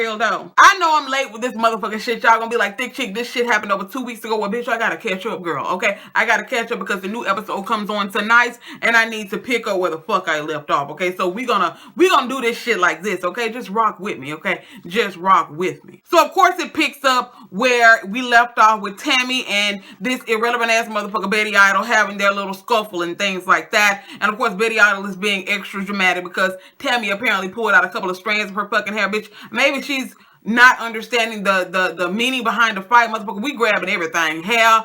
real though. I know I'm late with this motherfucking shit. Y'all gonna be like, Thick Chick, this shit happened over 2 weeks ago. Well, bitch, I gotta catch up, girl, okay? I gotta catch up because the new episode comes on tonight, and I need to pick up where the fuck I left off, okay? So we gonna do this shit like this, okay? Just rock with me, okay? Just rock with me. So, of course, it picks up where we left off with Tammy and this irrelevant ass motherfucker Betty Idol having their little scuffle and things like that. And, of course, Betty Idol is being extra dramatic because Tammy apparently pulled out a couple of strands of her fucking hair, bitch. Maybe she's not understanding the meaning behind the fight, motherfucker. We grabbing everything. Hair,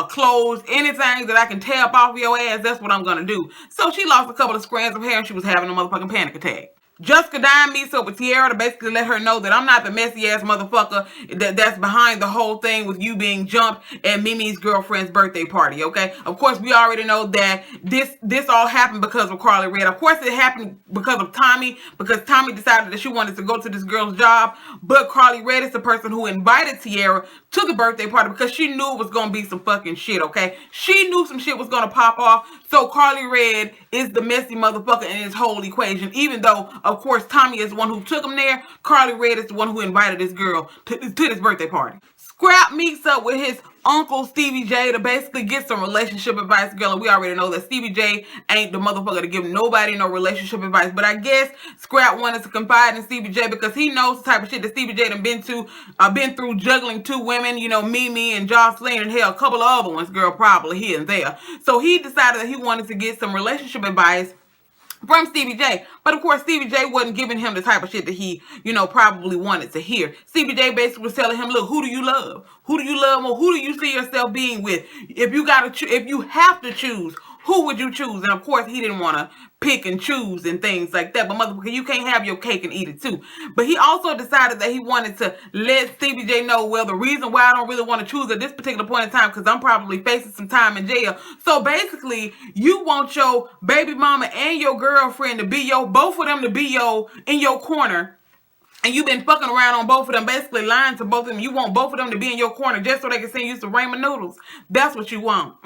clothes, anything that I can tap off your ass, that's what I'm gonna do. So she lost a couple of strands of hair and she was having a motherfucking panic attack. Jessica Dime meets up with Tiara to basically let her know that I'm not the messy ass motherfucker that's behind the whole thing with you being jumped at Mimi's girlfriend's birthday party, okay? Of course, we already know that this all happened because of Carly Red. Of course, it happened because of Tommy, because Tommy decided that she wanted to go to this girl's job, but Carly Red is the person who invited Tiara to the birthday party because she knew it was going to be some fucking shit, okay? She knew some shit was going to pop off, so Carly Red is the messy motherfucker in this whole equation, even though, of course, Tommy is the one who took him there. Carly Red is the one who invited this girl to this birthday party. Scrap meets up with his uncle Stevie J to basically get some relationship advice, girl. And we already know that Stevie J ain't the motherfucker to give nobody no relationship advice. But I guess Scrap wanted to confide in Stevie J because he knows the type of shit that Stevie J done been through juggling 2 women, you know, Mimi and Jocelyn and hell, a couple of other ones, girl, probably here and there. So he decided that he wanted to get some relationship advice from Stevie J. But of course, Stevie J wasn't giving him the type of shit that he, you know, probably wanted to hear. Stevie J basically was telling him, look, who do you love? Who do you love more? Who do you see yourself being with? If you have to choose, who would you choose? And of course, he didn't want to pick and choose and things like that. But motherfucker, you can't have your cake and eat it too. But he also decided that he wanted to let Stevie J know, well, the reason why I don't really want to choose at this particular point in time, because I'm probably facing some time in jail. So basically, you want your baby mama and your girlfriend to be both of them to be in your corner. And you've been fucking around on both of them, basically lying to both of them. You want both of them to be in your corner just so they can send you some ramen noodles. That's what you want.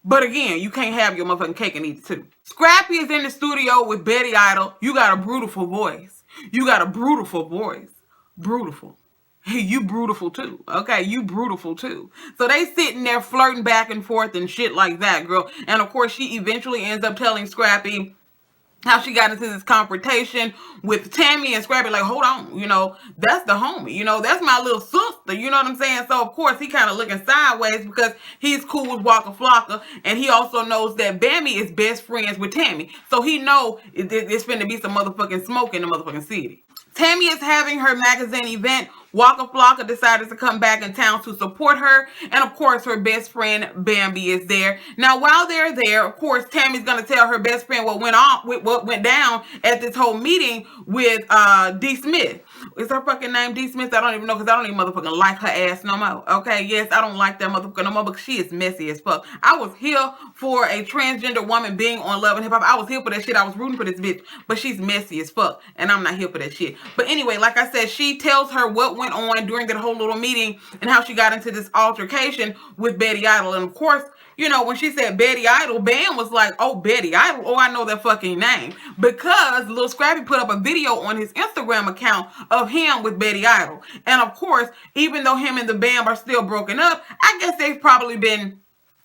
But again, you can't have your motherfucking cake and eat it too. Scrappy is in the studio with Betty Idol. You got a brutal voice. You got a brutal voice. Brutal. Hey, you brutal too. Okay, you brutal too. So they sitting there flirting back and forth and shit like that, girl. And of course, she eventually ends up telling Scrappy how she got into this confrontation with Tammy, and Scrappy like, hold on, you know, that's the homie, you know, that's my little sister, you know what I'm saying? So, of course, he kind of looking sideways because he's cool with Waka Flocka, and he also knows that Bambi is best friends with Tammy. So he know it's finna be some motherfucking smoke in the motherfucking city. Tammy is having her magazine event. Waka Flocka decided to come back in town to support her. And of course, her best friend Bambi is there. Now, while they're there, of course, Tammy's going to tell her best friend what went down at this whole meeting with D. Smith. Is her fucking name D. Smith? I don't even know because I don't even motherfucking like her ass no more. Okay, yes, I don't like that motherfucker no more because she is messy as fuck. I was here for a transgender woman being on Love and Hip Hop. I was here for that shit. I was rooting for this bitch, but she's messy as fuck, and I'm not here for that shit. But anyway, like I said, she tells her what went on during that whole little meeting and how she got into this altercation with Betty Idol. And of course, you know, when she said Betty Idol, Bam was like, oh, Betty Idol, oh, I know that fucking name. Because Lil Scrappy put up a video on his Instagram account of him with Betty Idol. And of course, even though him and the Bam are still broken up, I guess they've probably been,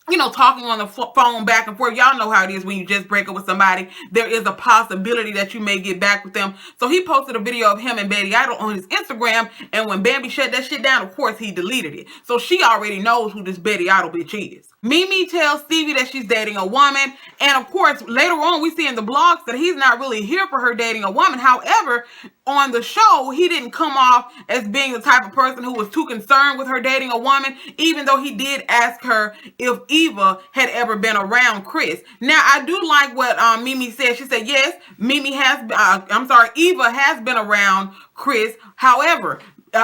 you know, talking on the phone back and forth. Y'all know how it is when you just break up with somebody. There is a possibility that you may get back with them. So he posted a video of him and Betty Idol on his Instagram. And when Bambi shut that shit down, of course, he deleted it. So she already knows who this Betty Idol bitch is. Mimi tells Stevie that she's dating a woman. And of course, later on, we see in the blogs that he's not really here for her dating a woman. However, on the show, he didn't come off as being the type of person who was too concerned with her dating a woman, even though he did ask her if Eva had ever been around Chris. Now, I do like what Mimi said. She said, yes, Eva has been around Chris. However,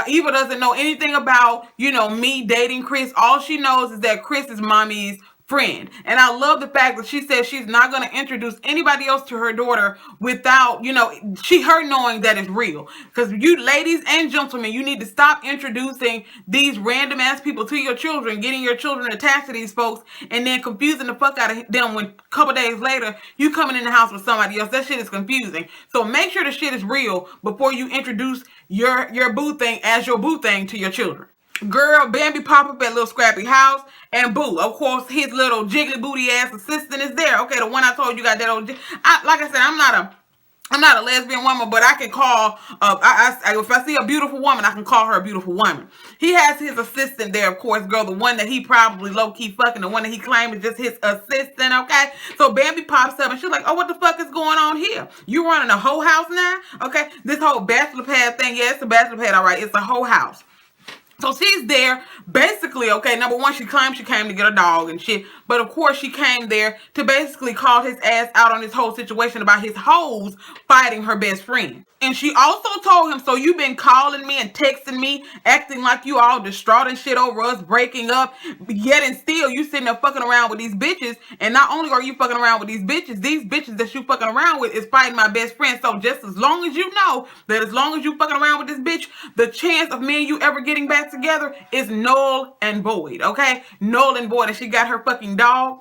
Eva doesn't know anything about, you know, me dating Chris. All she knows is that Chris is mommy's friend. And I love the fact that she says she's not going to introduce anybody else to her daughter without, her knowing that it's real. Because you ladies and gentlemen, you need to stop introducing these random ass people to your children, getting your children attached to these folks, and then confusing the fuck out of them when a couple days later you coming in the house with somebody else. That shit is confusing. So make sure the shit is real before you introduce your boo thing as your boo thing to your children. Girl, Bambi pop up at little Scrappy house, and boo, of course, his little jiggly booty ass assistant is there. Okay, the one I told you got that old. Like I said, I'm not a lesbian woman, but I can call. If I see a beautiful woman, I can call her a beautiful woman. He has his assistant there, of course, girl, the one that he probably low key fucking, the one that he claims is just his assistant. Okay, so Bambi pops up and she's like, "Oh, what the fuck is going on here? You running a whole house now? Okay, this whole bachelor pad thing. Yeah, it's a bachelor pad, all right. It's a whole house." So she's there, basically, okay, number one, she claims she came to get a dog and shit, but of course she came there to basically call his ass out on this whole situation about his hoes fighting her best friend. And she also told him, so you've been calling me and texting me, acting like you all distraught and shit over us breaking up, yet and still you sitting there fucking around with these bitches, and not only are you fucking around with these bitches that you fucking around with is fighting my best friend. So just as long as you know that as long as you fucking around with this bitch, the chance of me and you ever getting back together is null and void, okay? Null and void. And she got her fucking dog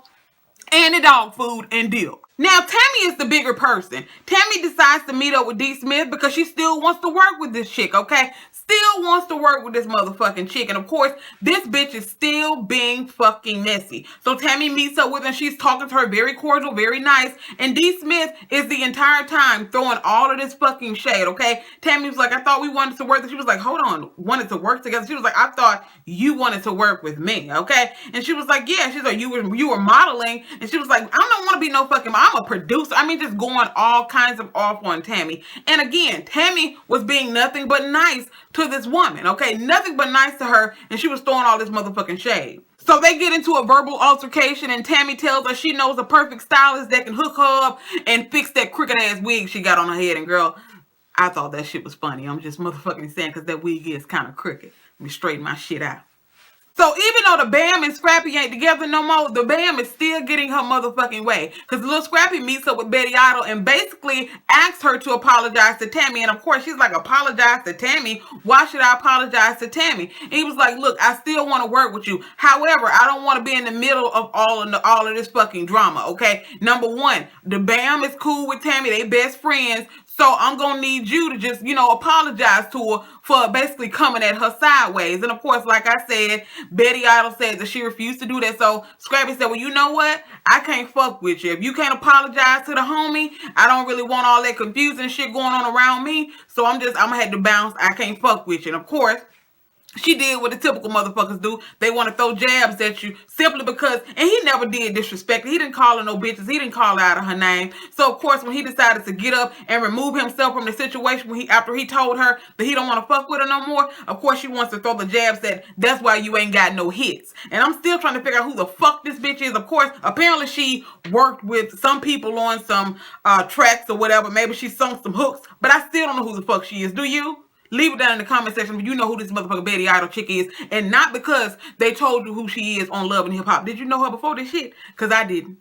and the dog food and deal. Now, Tammy is the bigger person. Tammy decides to meet up with D. Smith because she still wants to work with this chick, okay? Still wants to work with this motherfucking chick. And of course, this bitch is still being fucking messy. So Tammy meets up with her and she's talking to her very cordial, very nice. And D. Smith is the entire time throwing all of this fucking shade, okay? Tammy was like, I thought we wanted to work. And she was like, hold on, wanted to work together? She was like, I thought you wanted to work with me, okay? And she was like, yeah. She's like, you were modeling. And she was like, I don't want to be no fucking model. I'm a producer. I mean, just going all kinds of off on Tammy. And again, Tammy was being nothing but nice to this woman, okay? Nothing but nice to her, and she was throwing all this motherfucking shade. So they get into a verbal altercation, and Tammy tells her she knows a perfect stylist that can hook her up and fix that crooked ass wig she got on her head. And girl, I thought that shit was funny. I'm just motherfucking saying because that wig is kind of crooked. Let me straighten my shit out. So even though the Bam and Scrappy ain't together no more, the Bam is still getting her motherfucking way. Because little Scrappy meets up with Betty Idle and basically asks her to apologize to Tammy. And of course, she's like, apologize to Tammy? Why should I apologize to Tammy? And he was like, look, I still want to work with you. However, I don't want to be in the middle of all of this fucking drama, okay? Number one, the Bam is cool with Tammy. They best friends. So I'm going to need you to just, apologize to her for basically coming at her sideways. And of course, like I said, Betty Idle said that she refused to do that. So Scrappy said, well, you know what? I can't fuck with you. If you can't apologize to the homie, I don't really want all that confusing shit going on around me. So I'm going to have to bounce. I can't fuck with you. And of course, she did what the typical motherfuckers do. They want to throw jabs at you simply because, and he never did disrespect. He didn't call her no bitches. He didn't call her out of her name. So of course, when he decided to get up and remove himself from the situation after he told her that he don't want to fuck with her no more, of course she wants to throw the jabs that that's why you ain't got no hits. And I'm still trying to figure out who the fuck this bitch is. Of course, apparently she worked with some people on some tracks or whatever. Maybe she sung some hooks, but I still don't know who the fuck she is. Do you? Leave it down in the comment section if you know who this motherfucking Betty Idle chick is. And not because they told you who she is on Love and Hip Hop. Did you know her before this shit? Because I didn't.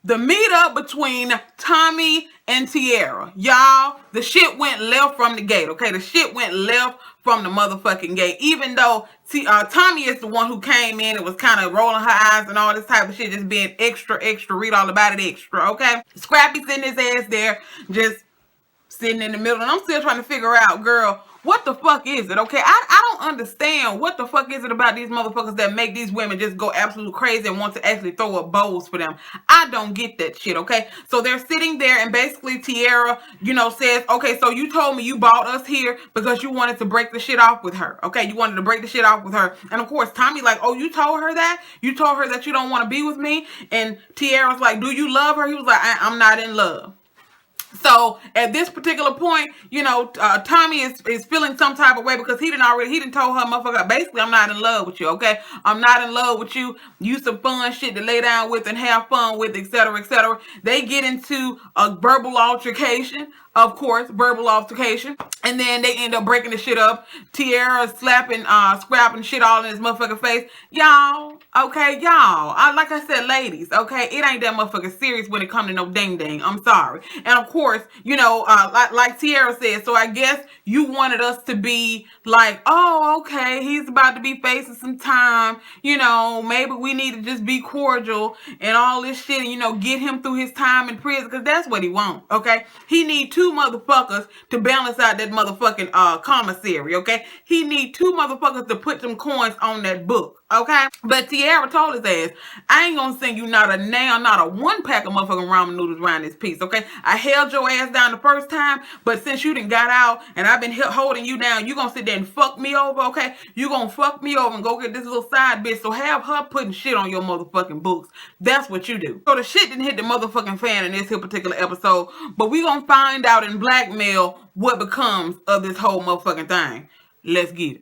The meetup between Tommy and Tierra. Y'all, the shit went left from the gate, okay? The shit went left from the motherfucking gate. Even though Tommy is the one who came in and was kind of rolling her eyes and all this type of shit, just being extra, read all about it extra, okay? Scrappy's sitting his ass there, just sitting in the middle. And I'm still trying to figure out, girl, what the fuck is it, okay? I don't understand what the fuck is it about these motherfuckers that make these women just go absolutely crazy and want to actually throw up bows for them. I don't get that shit, okay? So they're sitting there and basically Tierra, says, okay, so you told me you bought us here because you wanted to break the shit off with her, okay? You wanted to break the shit off with her. And of course, Tommy like, oh, you told her that? You told her that you don't want to be with me? And Tierra's like, do you love her? He was like, I'm not in love. So at this particular point, Tommy is feeling some type of way because he didn't told her, motherfucker, basically, I'm not in love with you, okay? I'm not in love with you. You some fun shit to lay down with and have fun with, etc., etc. They get into a verbal altercation, of course, verbal altercation, and then they end up breaking the shit up. Tierra slapping, scrapping shit all in his motherfucking face. Y'all, okay, y'all. Like I said, ladies, okay, it ain't that motherfucking serious when it comes to no ding ding. I'm sorry. And of course, like Tierra said, so I guess you wanted us to be like, oh, okay, he's about to be facing some time. Maybe we need to just be cordial and all this shit and, get him through his time in prison because that's what he wants, okay? He need two motherfuckers to balance out that motherfucking commissary, okay? He need two motherfuckers to put some coins on that book, okay? But Tierra told his ass, I ain't gonna send you not a nail, not a one pack of motherfucking ramen noodles around this piece, okay? I held your ass down the first time, but since you done got out and I've been holding you down, you gonna sit there and fuck me over, okay? You gonna fuck me over and go get this little side bitch, so have her putting shit on your motherfucking books. That's what you do. So the shit didn't hit the motherfucking fan in this here particular episode, but we gonna find out in blackmail what becomes of this whole motherfucking thing. Let's get it.